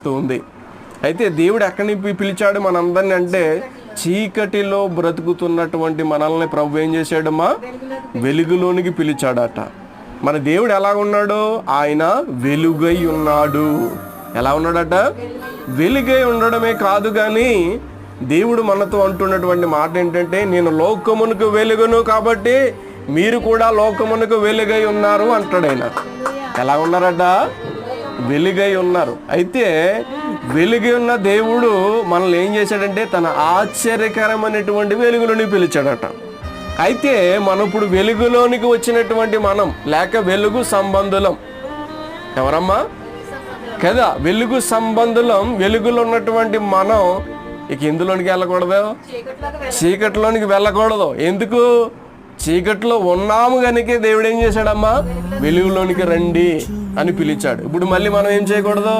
కనిపిస్తూ ఉంది. అయితే దేవుడు ఎక్కడి పిలిచాడు మనందరినీ అంటే, చీకటిలో బ్రతుకుతున్నటువంటి మనల్ని ప్రభు ఏం చేశాడమ్మా? వెలుగులోనికి పిలిచాడట. మన దేవుడు ఎలా ఉన్నాడు? ఆయన వెలుగై ఉన్నాడు. ఎలా ఉన్నాడట? వెలుగై ఉండడమే కాదు కానీ దేవుడు మనతో అంటున్నటువంటి మాట ఏంటంటే, నేను లోకమునకు వెలుగును కాబట్టి మీరు కూడా లోకమునకు వెలుగై ఉన్నారు అంటాడు ఆయన. ఎలా ఉన్నారట? వెలుగై ఉన్నారు. అయితే వెలుగై ఉన్న దేవుడు మనల్ని ఏం చేశాడంటే తన ఆశ్చర్యకరమైనటువంటి వెలుగులోని పిలిచాడట. అయితే మనం ఇప్పుడు వెలుగులోనికి వచ్చినటువంటి మనం, లేక వెలుగు సంబంధులం ఎవరమ్మా? కదా, వెలుగు సంబంధులం. వెలుగులో ఉన్నటువంటి మనం ఇక ఇందులోనికి వెళ్ళకూడదు, చీకటిలోనికి వెళ్ళకూడదు. ఎందుకు? చీకట్లో ఉన్నాము కనుకే దేవుడు ఏం చేశాడమ్మా? వెలుగులోనికి రండి అని పిలిచాడు. ఇప్పుడు మళ్ళీ మనం ఏం చేయకూడదు?